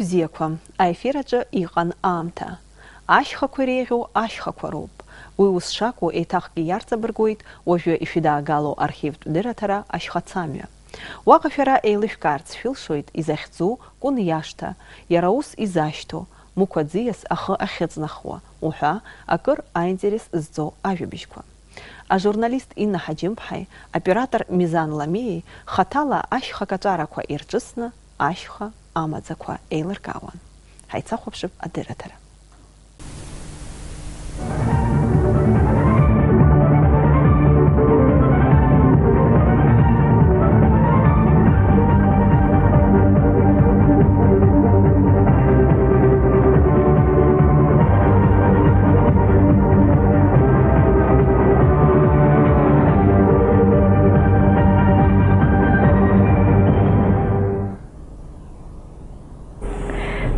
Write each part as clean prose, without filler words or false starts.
бзиақәа, аефир аҿы иҟан аамҭа. Ашьхақәа иреиӷьу ашьхақәа роуп. Уи ус шакәу еиҭахгьы иарҵабыргуеит уажәы ишәидаагало архивтә дыраҭара ашьхацамҩа. Уаҟа шәара еилышәкаарц шәылшоит изахьӡу Кәын иашҭа, иара ус изашьҭоу, Мықә аӡиас ахы ахьыҵнахуа, уҳәа акыр аинтерес зҵоу ажәабжьқәа. Ажурналист Инна Ҳаџьымԥҳаи, оператор Мизан Ламиеи хаҭала ашьха каҵәарақәа ирҿысны ашьха амаӡақәа еилыркаауан. Ҳаицахәаԥшып адыраҭара.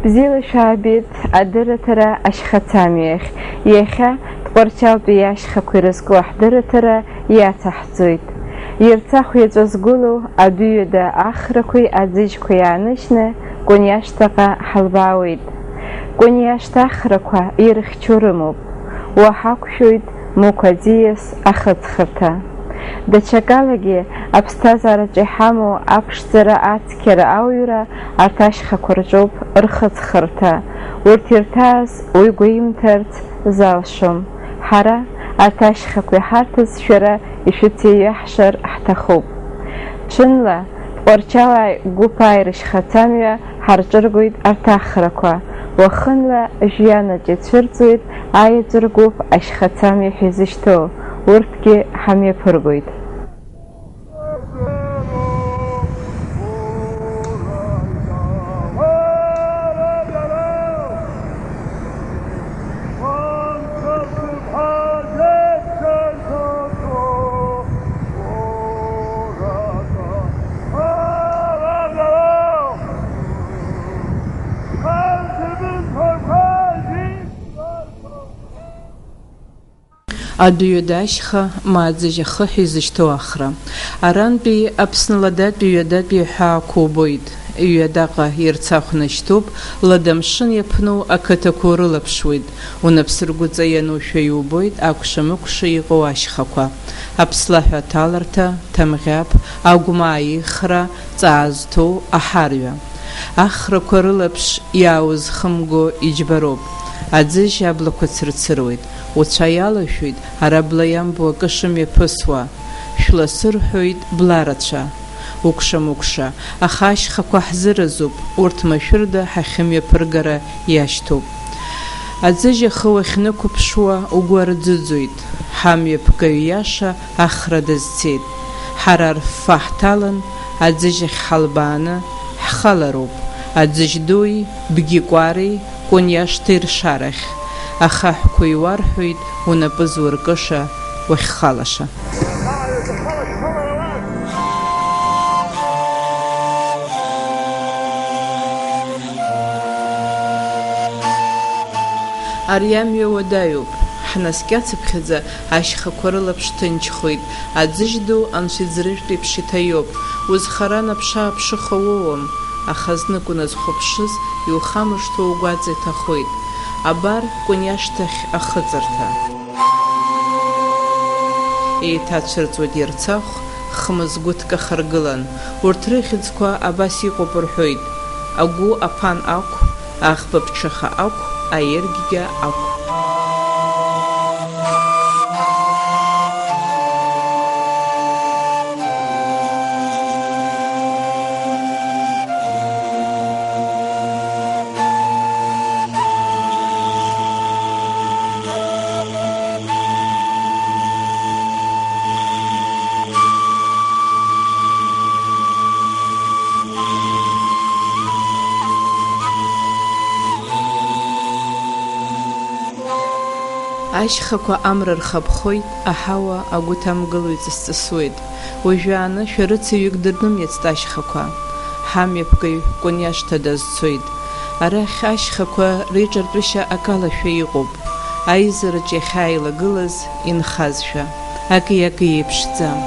Бзиала шәаабеит адыраҭара ашьхацамҩахь. Иахьа Тҟәарчалтәи ашьхақәа ирызку ҳдыраҭара иацаҳҵоит. Ирцахә иаҵәазгылоу адәыҩада ахрақәеи аӡыжьқәеи ааныжьны Кәын иашҭаҟа ҳалбаауеит. Кәын иашҭа ахрақәа ирыхьчо рымоуп. Уаҳақәшәоит Мықә аӡиас ахыҵхырҭа. Даҽакалагьы аԥсҭазаараҿы иҳамоу аԥшӡара ацқьара ауҩра арҭ ашьхақәа рҿоуп рхыҵхырҭа. Урҭ ирҭааз уи гәеимҭарц залшом. Ҳара арҭ ашьхақәа иҳарҭаз шәара ишәыцеиҩаҳшар ҳҭахуп. Ҽынла Тҟәарчалааи Гәыԥааи рышьхацамҩа ҳарҿыргоит арҭ ахрақәа. Уахынла Жәҩанаҿ ицәырҵуеит аеҵәа ргәыԥ ашьхацамҩа ҳәа изышьҭоу. Урҭгьы ҳамҩаԥыргоит. Адәыҩада ашьха Мааӡыжь ахыҳәа изышьҭоу ахра. Арантәи Аԥсны ладатәи ҩадатәи ҳәаақәа убоит. Ҩадаҟа ирцахәны шьҭоуп, ладамшын иаԥну ақыҭақәа урылаԥшуеит. Унапсыргәыҵа ианушәа иубоит акәша-мыкәша иҟоу ашьхақәа. Аԥслаҳәа аҭаларҭа, ҭамӷьаԥ, агәмаа ихра, ҵаа зҭоу аҳарҩа. Ахрақәа рылаԥш иааузхымго иџьбароуп. Аӡыжь аблақәа цырцыруеит. Уцәа иалашәоит арабла иамбо акы шымҩаԥысуа. Шәласырҳәоит бларацәа. Укша-мукша, аха ашьхақәа ҳзыразуп, урҭ машәырда ҳахьымҩаԥыргара иашьҭоуп. Аӡыжь ахы уахьнықәыԥшуа угәы арӡыӡоит. Ҳамҩаԥгаҩ иаша ахра дазцеит. Ҳара рффа ҳҭалан, аӡыжь ахь ҳалбааны ҳхалароуп. Аӡыжь дуи, Бгьыкәареи, Кәын иашҭеи ршарахь. Ахаҳәқәа иуарҳәоит унапы зуркыша уахьхалаша. Ари амҩа уадаҩуп. Ҳнаскьацыԥхьаӡа ашьхақәа рылаԥш ҭынчхоит. Аӡыжь ду анцәа иӡрыжәтә еиԥш иҭаиоуп. Узхара наԥшааԥшыха уоуам, аха знык уназхәаԥшыз иухамышҭуа угәаҵа иҭахоит. Абар Кәын иашҭахь ахыҵырҭа. Еиҭацәырҵуеит ирцахә, хмызгәыҭк ахаргылан. Урҭ рыхьӡқәа абас иҟоуп рҳәоит. Агәы аԥан ақә, аӷба ԥҽаха ақә, аиргьгьа ақә. Ашьхақәа амра рхаԥхоит, аҳауа агәы ҭамгыло иҵысҵысуеит. Уажәааны шәарыцаҩык дырнымиацт ашьхақәа. Ҳамҩаԥгаҩ Кәын иашҭа дазцоит. Арахь ашьхақәа реиҿартәышьа акалашәа иҟоуп. Аизараҿ иахьааилагылаз инхазшәа. Аки-аки еиԥшӡам.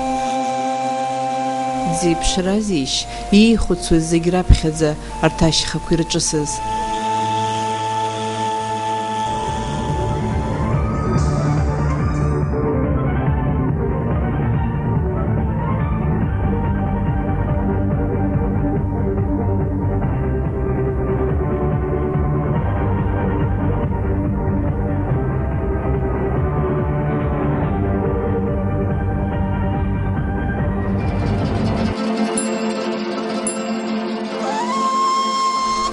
дзеиԥшразишь, иихәыцуаз зегь раԥхьаӡа арҭ ашьхақәа ирҿысыз.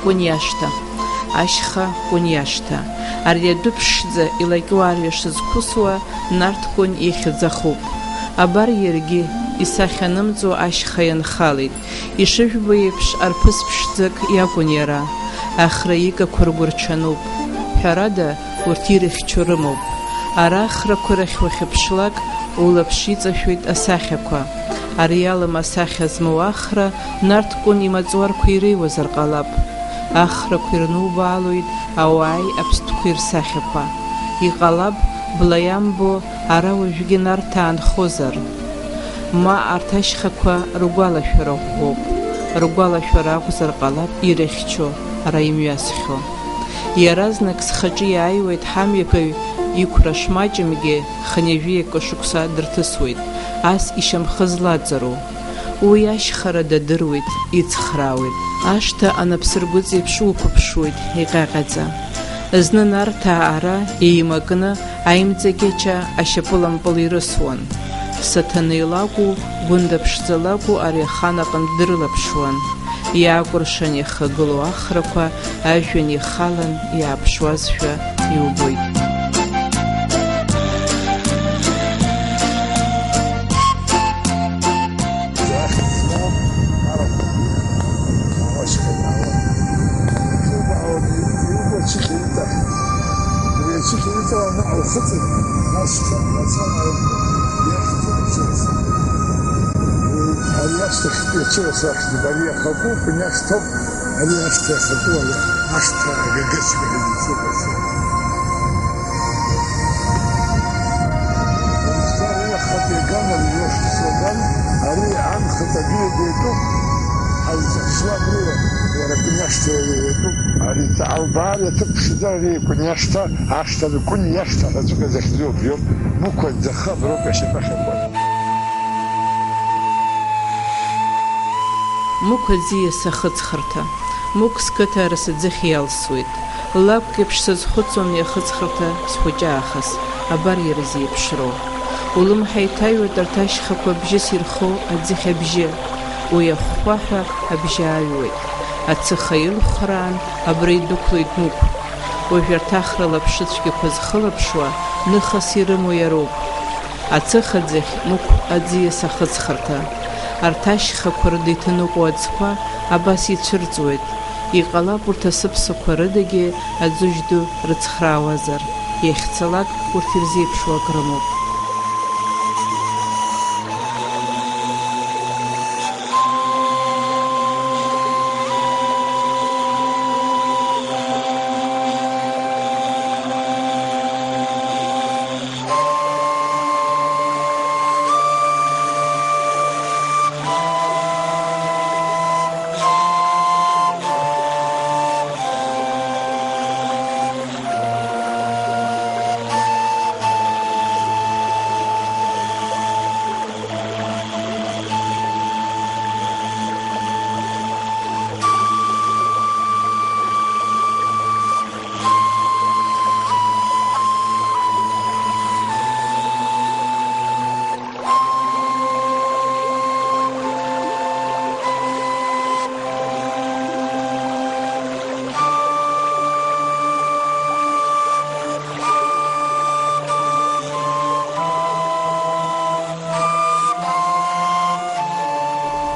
Куниашта, ашьха куниашта, ари адәы ԥшӡа илакьу арҩаш зқәысуа Нарҭ-Кәын ихьӡахуп. Абар иаргьы исахьанымҵо ашьха ианхалеит, ишыжәбо еиԥш арԥыс ԥшӡак иакәын иара, ахра игақәа ргәырчануп, ҳәарада урҭ ирыхьчо рымоуп. Ара ахрақәа рахь уахьыԥшлак улаԥш иҵашәоит асахьақәа. Ари алым асахьа змоу ахра Нарҭ-Кәын имаҵуарқәа иреиуазар ҟалап. Ахрақәа ирнубаалоит ауааи аԥстәқәа ирсахьақәа. Иҟалап бла иамбо ара уажәгьы Нарҭаа аанхозар. Ма арҭ ашьхақәа ргәалашәара ӷәӷәоуп. Ргәалашәара акәзар ҟалап ирыхьчо, ара имҩасхьо. Иаразнак схаҿы иааиуеит ҳамҩаԥгаҩ иқәра шмаҷымгьы хынҩажәиак шықәса дырҭысуеит, ас ишьамхы злаҵару. Уи ашьхара дадыруеит, ицхраауеит. Ашҭа анапсыргәыҵ еиԥш уқәыԥшуеит иҟьаҟьаӡа. Зны Нарҭаа ара еимакны аимҵакьача ашьапылампыл ирысуан. Саҭаны илакәу, гәында ԥшӡа лакәу ари ахан аҟынтә дрылаԥшуан. Иаакәыршан иахагылоу ахрақәа ажәҩан ихалан иааԥшуазшәа иубоит. Муқәа аӡиас ахыҵхырҭа, Муқ сқыҭа арасаӡыхь иалсуеит. Лакәк еиԥш сазхәыцуан иахыҵхырҭа схәыҷаахыс, абар иара зеиԥшроу. Улымҳа иҭаҩуеит арҭ ашьхақәа абжьыс ирхоу аӡыхь абжьы, уи ахәхәаҳәа абжьы ааҩуеит. Ацыха илхәраан абра идәықәлоит Муқ. Уажә арҭ ахра лаԥшыцәгьақәа зхылаԥшуа ныхас ирымоу иароуп. Ацыхаӡахь Муқ аӡиас ахыҵхырҭа. Арҭ ашьхақәа рыда иҭаныҟәо аӡқәа абас ицәырҵуеит. Иҟалап урҭ асыԥсақәа рыдагьы аӡыжь ду рыцхраауазар. Иахьцалак урҭ ирзеиԥшу ак рымоуп.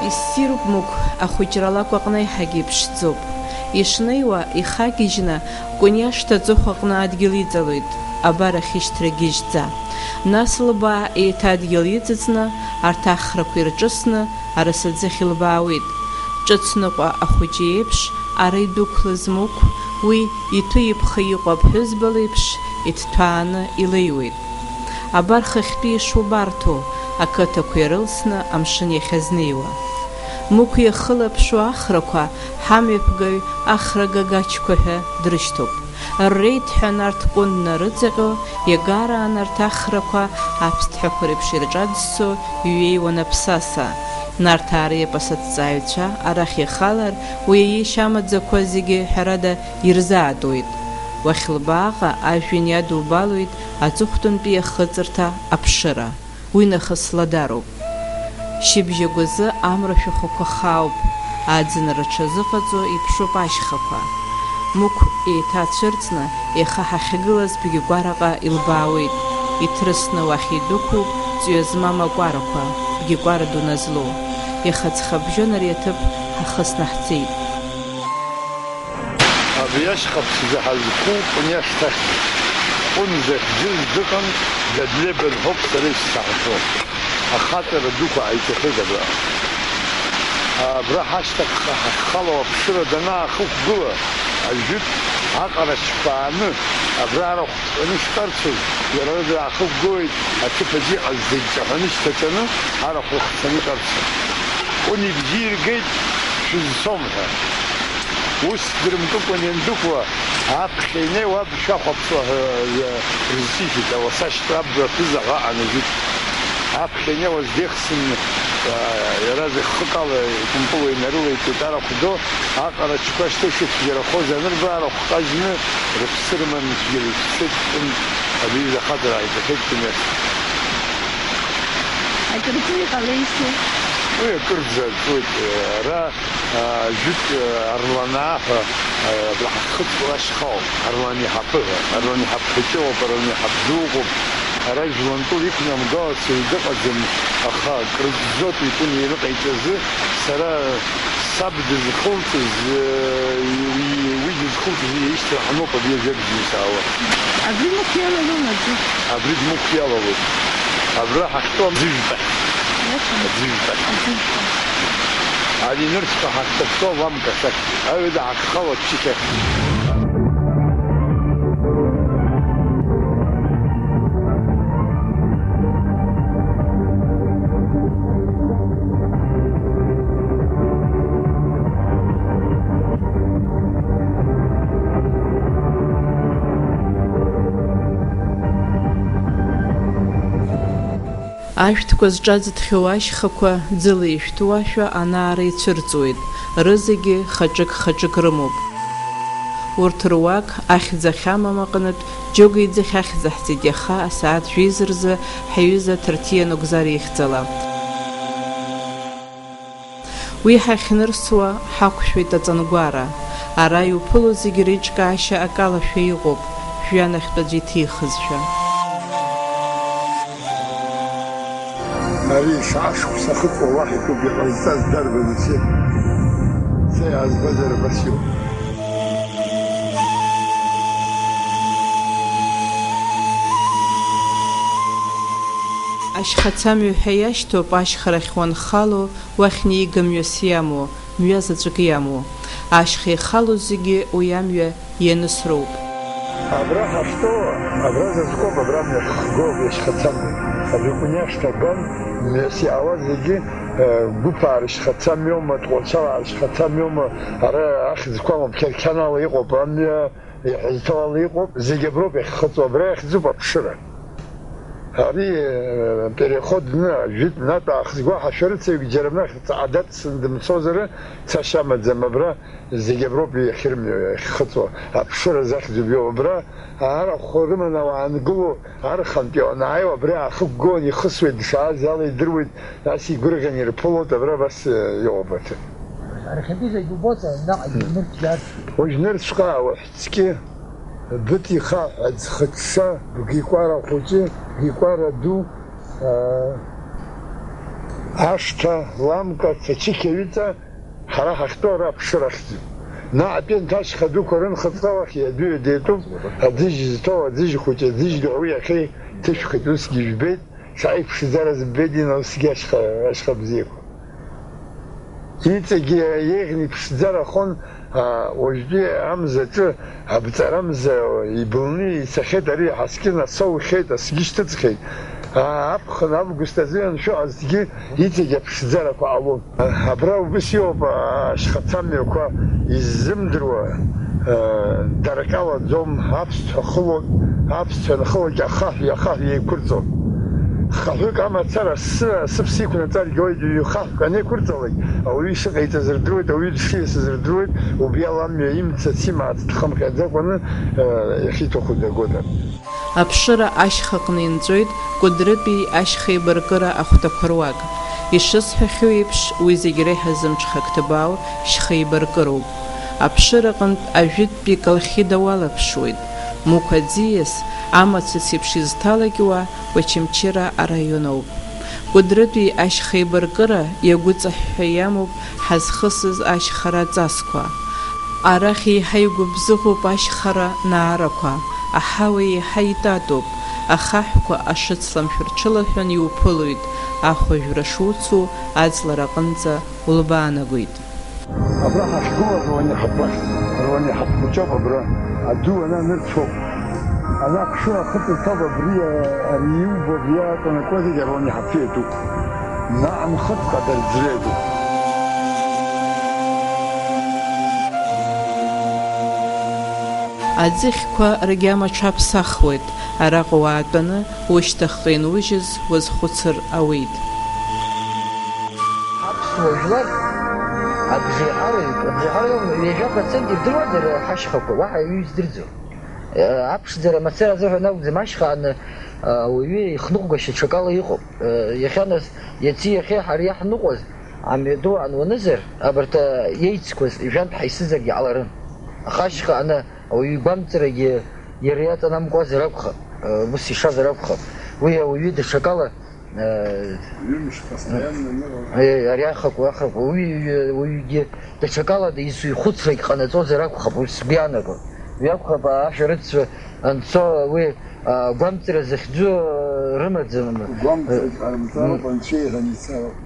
Иссируп Муқ, ахәыҷра алакә аҟны аиҳагьы иԥшӡоуп. Ишнеиуа, ихагьежьны, Кәыниашҭа аҵыхәа аҟны адгьыл иҵалоит, абар ахьышьҭра гьежьӡа. Нас лбаа еиҭа адгьыл иҵыҵны, арҭ ахрақәа ирҿысны, арасаӡыхь илбаауеит. Ҿыцныҟәа ахәыҷы еиԥш, ара идәықәлаз Муқ, уи иҭәы-иԥха иҟоу аԥҳәызба леиԥш, иҭҭәааны илеиуеит. Абар хыхьтәы ишубарҭоу, ақыҭақәа ирылсны амшын иахьазнеиуа. Мықә иахылаԥшуа ахрақәа ҳамҩаԥгаҩ ахра гагаჩқәа ҳәа дрышьҭоуп. Рреидҳәан арҭ кәынна рыҵаҟьо, иагараан арҭ ахрақәа аԥсҭҳәақәа реиԥш ирҿаӡсо иҩеиуан аԥсаса. Нарҭаа репос аҭҵааҩцәа арахь ихалар, уи аишь амаӡақәа зегьы ҳәарада ирзаатуеит. Уахьлбааҟа ажәҩан иадубалоит аҵыхәтәантәи ахыҵырҭа аԥшыра. Уи нахыс ладароуп. Шьыбжьы агәазы амра шәахәақәа хаауп, аӡынра рҽазыҟаҵо иԥшуп ашьхақәа. Мықә еиҭацәырҵны, иаха ҳахьгылаз бгьы-гәараҟа илбаауеит. Иҭрысны уахь идәықәуп ҵҩа змам акәарақәа, бгьы-гәара ду назлоу. Иаха ҵхабжьон ари аҭыԥ ҳахысны ҳцеит. Абри ашьхаԥс заҳазку ҟәниашьҭахь ҟәын захьӡыз дыҟан, Дадлебен ҳоуп сара исзаҳҳәо. Ахаҵара дуқәа ааиҭахеит абра. Абра ҳашьҭахьҟа ҳахьхало аԥшыра данаахықәгыла, ажәытә аҟара шьфааны, абра арахә ҵәаны шҟарцоз, иара рыда аахықәгылеит аҭыԥ азы иҟаз зегьы ҿаҳәаны шьҭаҵаны, арахә рыхцаны иҟарцон. Ҟәын ибжьы иргеит шәызцом ҳәа. Ус дрымкыкәан иандәықәла, аԥхьа инеиуа аб шәахәаԥшуа ҳәа рызҵихит, ауасашьҭра абра ԥызаҟа аҟан. Аԥхьа инеиуаз деихсын, иара зыххыкала икәымпыло инарылеиҵеит арахә ду, аҟара ҽқәа шьҭышьҭжьарахоз анырба арахә ҟажьны, рыԥсы рыман цәгьара ицәцеит, абри захаҵара ааиҭахеит ҭынеш. Акырӡа иҟалеишь? Уи акырӡа ҵуеит, ара жәытә арланаа ҳәа абра ҳахыҵуа ашьхаауп, арлан иҳаԥы ҳәа, арлан иҳаԥ хәыҷыуп, арлан иҳаԥ дуҟоуп. Ара жәлантәыла иқәнамгалац дыҟаӡам, аха крыҵӡот итәын ирыҟаиҵазы, сара саб дызхылҵыз, уи дызхылҵыз ишьҭраҳаноуп абри ажәак бзиаауа. Абри мықә иалалон аӡы? Абри дмықә иалалоит. Абра ҳахьтәоу аӡыжәтәахь. Аӡыжәтәахь. Ари нырцәҟа ҳахьҭаԥсо аламкашахь, аҩада ҳахьхало ачықьахь. Ашәҭқәа зҿаӡыҭхьоу ашьхақәа ӡыла ишәҭуашәа анаара ицәырҵуеит, рызегьы хаҿык рымоуп. Урҭ руак ахьӡ ахьамам аҟнытә џьоук иӡахь ахьӡаҳҵеит иаха асааҭ жәиз рзы ҳаҩыза Ҭырҭиа Нугзар ихьӡала. Уи ҳахьнырсуа ҳақәшәеит аҵангәара, ара иуԥыло зегьы реиҿкаашьа акалашәа иҟоуп, жәҩанахьтә аӡәы иҭихызшәа. Ари шәашықәса хыҵуа Аллаҳ иҭоуп, иҟазҵаз дарбану са иаазбазар абас иоуп. Ашьхацамҩа ҳәа иашьҭоуп ашьхарахь уанхало, уахь неига мҩас иамоу, мҩа заҵәык иамоу. Ашьха ихало зегьы уи амҩа ианысроуп. Абра ҳахьтәоу, абра зазкоуп, абра мҩахыхгоуп иашьхацамҩа. Абри кәыниашьҭаган мҩас иаауа зегьы гәыԥаа рышьхацамҩоума, тҟәацалаа рышьхацамҩоума, ара ахьӡқәа қьарқьанала иҟоуп, амҩа иҳәызҭауала иҟоуп, зегьы аброуп иахьхыҵуа, абра иахьӡуп аԥшыра. Ари переходны жәытә натә аахзгәа ҳашәарыцаҩык џьара абнахь ҵаадацны дымцозар цашьа амаӡам, абра зегьы аброуп иахьырмҩуа, иахьхыҵуа, аԥшыра захьӡуп иоуп. Абра арахә рыманы ауаангыло, архантәи уанааиуа, абра аахықәгылан ихысуеит, дшааз ала идыруеит, нас игәырӷьан ирԥылоит, абра абас иоуп аҭыԥ. Уажә нырцәҟа уаҳәцқьы быҭиха аӡхыҽҽа, бгикәара хәыҷы, бгикәара ду, ашҭа, ламка, цачықьаҩыҵа, ҳара ҳахьтәоу ара аԥшыра ахьӡуп. Наҟтәи ашьха дуқәа рынхыҵҟа уахь иаду иадеитәуп, аӡыжь зҭоу, аӡыжь хәыҷы, аӡыжь ду уи иахьа ҭышәхеит, усгьы ижәбеит, шааи ԥшӡара збеит, усгьы ашьха бзиақәа. Иҵегьы еиӷьны иԥшӡарахон, уажәтәи амзаҿы абҵарамза ибылны ицахьеит, ари ҳаскьын асоу ихеит, асгьы шьҭыҵхьеит. Аԥхын август азы аншәо зегьы иҵегь аԥшӡарақәа ҟалон. Абра убас иоуп ашьхацамҩақәа иззымдыруа дара ҟалаӡом, аԥсҭҳәа хылон, аԥсҭҳәа нахылогьы ахаҳә еиқәырҵон. Хаҳәык амацара сыԥс иқәнаҵаргьы ҩ-хаҳәк анеиқәырҵалак, ауаҩы ишыҟаиҵаз рдыруеит, ауаҩы дшиасыз рдыруеит, убри ала амҩа имцац имаац дхымҟьаӡакәаны иахьиҭаху дагода. Аԥшыра ашьхаҟны инҵәоит Кәыдрытәи ашьхеибаркыра ахәҭақәа руак. Ишысҳәахьоу еиԥш, уи зегь реиҳа зымҽха Қтыбау шьхеибаркыроуп. Аԥшыраҟынтә ажәытәтәи Колхида уалаԥшуеит. Муқәа аӡиас амацәыс еиԥш изҭалакьуа Очамчыра араион ауп. Кәыдрытәи ашьхеибаркыра иагәыҵаҳәҳәа иамоуп ҳазхысыз ашьхара аҵасқәа. Арахь еиҳа игәыбзыӷуп ашьхара наарақәа, аҳауа еиҳа итатоуп, ахаҳәқәа ашыцламшәыр ҽылаҳәан иуԥылоит, ахәажәра шуцу аҵлара аҟынӡа улбаанагоит. Абра ҳашгылаз руани ҳаԥхәыҷоуп абра, аду ана нырцәоуп. Ана аԥшыра ахыҵ иҭоуп абри ари иубо абри аҟанакуа зегьы руани ҳаԥиатәуп. Наҟ-нхыҵк адырӡреитәуп. Аӡыхьқәа ргьама ҽаԥсахуеит, араҟа уаатәаны ушьҭахьҟа инужьыз уазхәыцыр ауеит. Аԥсуа жәлар абжеиҳараҩык ҩажәа% ирдыруазар ҳашьхақәа, уаҳа аҩы издырӡом. Аԥшӡара мацара азыҳәан акәӡам, ашьхааны ауаҩы ихныҟәгашьа ҽакала иҟоуп. Иахьаназ иахьа ҳара иаҳныҟәаз амҩаду ануанызар, абарҭ иеицқәаз ижәантә ҳаисызаргьы ҟаларын. Аха ашьхааны ауаҩы игәамҵрагьы иара иаҵанамгәазар акәхап, ус ишазар акәхап. Уи ауаҩы даҽакала ари ахақәа уаҩгьы даҽакалада изихәыцрагь ҟанаҵозар акәхап, ус сгәы иаанагон. Уи акәхап ашәарыццәа анцо уи гәамҵра захьӡу рымаӡам.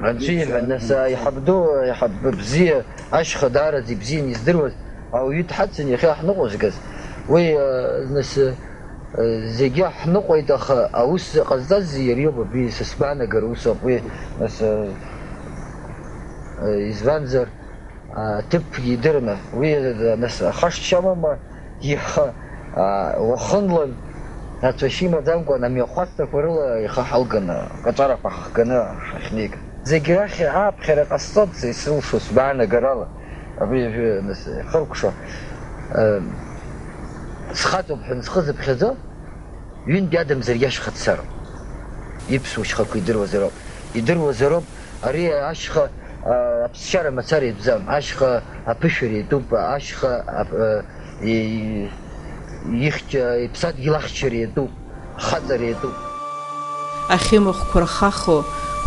Анцәа иҳәан, нас аиҳабду, аиҳаб бзиа, ашьха даараӡа ибзиан издыруаз ауаҩы дҳацын иахьа ҳныҟәазгаз. Уи нас зегьы ҳныҟәеит, аха аус ҟазҵаз иара иоуп, абри са сгәаанагара ус ауп. Уи нас избанзар ҭыԥгьы идырны, уи нас ахашҭшьа амама иаха уахынлан ацәашьы имаӡамкәа амҩахәасҭақәа рыла ихаҳалганы, каҵәарақәа ҳахганы ҳахьнеиг. Зегь рахь ааԥхьара ҟасҵоит исылшо сгәаанагарала. Абри нас ихыркәшо схаҵоуп ҳәа зхызыԥхьаӡо ҩынтәи адамзар иашьха дцароуп. Иԥсуа шьхақәа идыруазароуп. Ари ашьха аԥсшьара мацара итәӡам, ашьха аԥышәара итәуп, ашьха иԥсадгьыл ахьчара итәуп, ахаҵара итәуп. Ахьымахәқәа рхахо,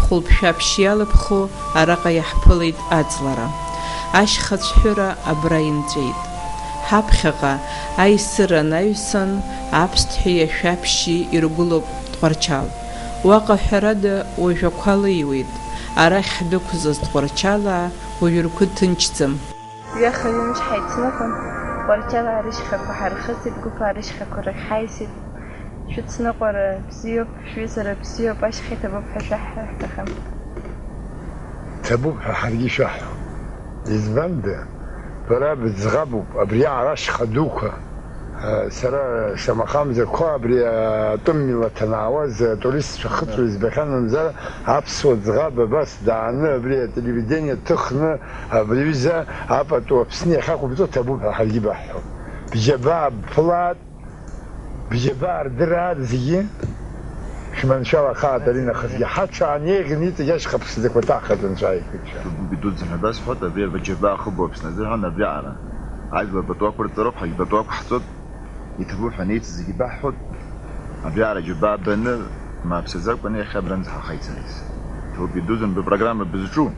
хәылԥшәаԥшь иалыԥхо араҟа иаҳԥылеит аҵлара. Ашьхацәҳәыра абра инҵәеит. Ҳаԥхьаҟа аисыра наҩсан аԥсҭҳәеи ашәаԥшьи иргәылоуп Тҟәарчал. Уаҟа ҳәарада уажәақәа леиуеит. Арахь ҳдәықәзыз Тҟәарчалаа уажә ргәы ҭынчӡам. Ҩаха ҩымш ҳаицныҟәан, Тҟәарчалаа рышьхақәа ҳархысит, гәыԥаа рышьхақәа рахь ҳаисит. Шәыцныҟәара бзиоуп, шәҩызара бзиоуп, ашьха иҭабуп ҳәа шәаҳҳәар ҳҭахым. Ҭабуп ҳәа ҳаргьы шәаҳҳәом. Избанда, бара быӡӷабуп, абри аара ашьха дуқәа. Сара шамахамзарқәа абри атәым милаҭ анаауаз атуристцәа хыҵуа избахьан мамзар, аԥсуа ӡӷаб абас дааны абри ателевидение ҭыхны абри ҩыза апату Аԥсны иахьақәыбҵо ҭабуп ҳәа ҳаргьы баҳҳәом. Бџьабаа бԥылаат, бџьабаа рдыраат зегьы. Шәманшәала хаат ари нахысгьы ҳаҽаанеиӷьын иҵегь ашьха ԥшӡақәа ҭаҳхыз анцәааиқәиҭшәа. Бидуӡӡан ҳәа басҳәот, абри абџьабаа хыбуа Аԥсны азыҳәан абри аара. Ажәлар патуақәа рҵароуп, ҳагьы патуақәа ҳҵоит. Иҭабуп ҳәа неиҵаз зегьы баҳҳәот. Абри аара џьабаа баны мааԥсаӡакәаны иахьа абранӡа ҳахаицарыз. Ҭабуп идуӡӡан быпрограмма бызҿу,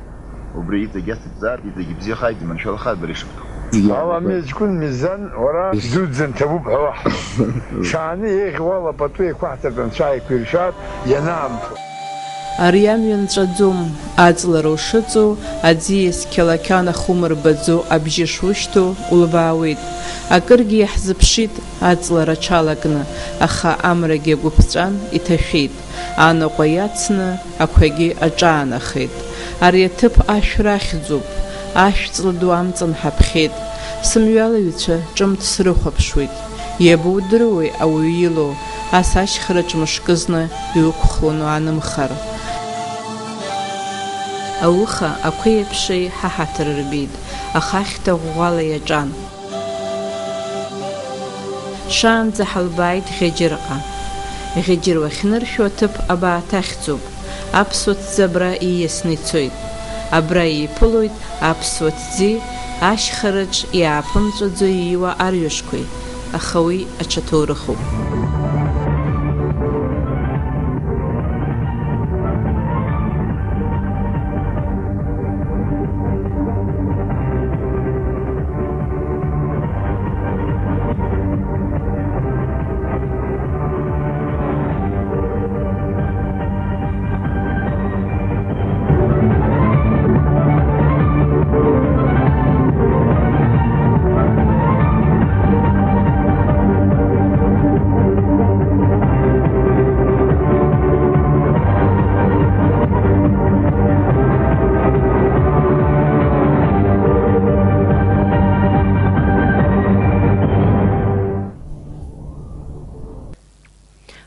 убри иҵегь иаҭыҵзаартә, иҵегь ибзиахааит, иманшәалахааит бара ишыбҭаху. Ауамҩа зқәын мизан, уара идуӡӡан ҭабуп ҳәа уаҳҳәом. Шааны еиӷьу ала пату еиқәаҳҵартә анцәа ааиқәиршәаат ианаамҭоу. Ари амҩа нҵәаӡом, аҵлара ушыҵоу, аӡиас қьалақьан ахәыма рбаӡо абжьы шушьҭоу улбаауеит. Акыргьы иаҳзыԥшит аҵлара аҽалакны, аха амрагьы агәыԥҵәан иҭашәеит. Анаҟәа иацны ақәагьы аҿаанахеит. Ари аҭыԥ ашә рахьӡуп, ашәҵла ду амҵан ҳаԥхьеит. Сымҩалаҩцәа ҿымҭ срыхәаԥшуеит. Иабудыруеи ауаҩ илоу, ас ашьхараҿ мышкызны иуқәхлону анымхар. Ауха ақәеи аԥшеи ҳаҳаҭыр рбеит, ахахьҭа ӷәӷәала иаҿан. Шаанӡа ҳалбааит Ӷьаџьырҟа. Ӷьаџьыр уахьныршәо аҭыԥ абааҭ ахьӡуп. Аԥсуа ҭӡы абра ииасны ицоит. Абра иԥылоит аԥсуа ҭӡи ашьхараҿ иааԥымҵәаӡо ииуа арҩашқәеи, аха уи аҽаҭоурыхуп.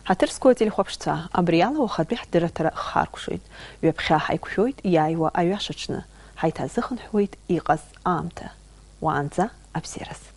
Ҳаҭырсқәа телехәаԥшцәа, абри ала уахатәи ҳдырраҭара харкәшоит. Ҩаԥхьа ҳаиқәшәоит иааиуа аҩашаҽны. Ҳаиҭазыхынҳәуеит иҟаз аамҭа. Уаанӡа абзиараз.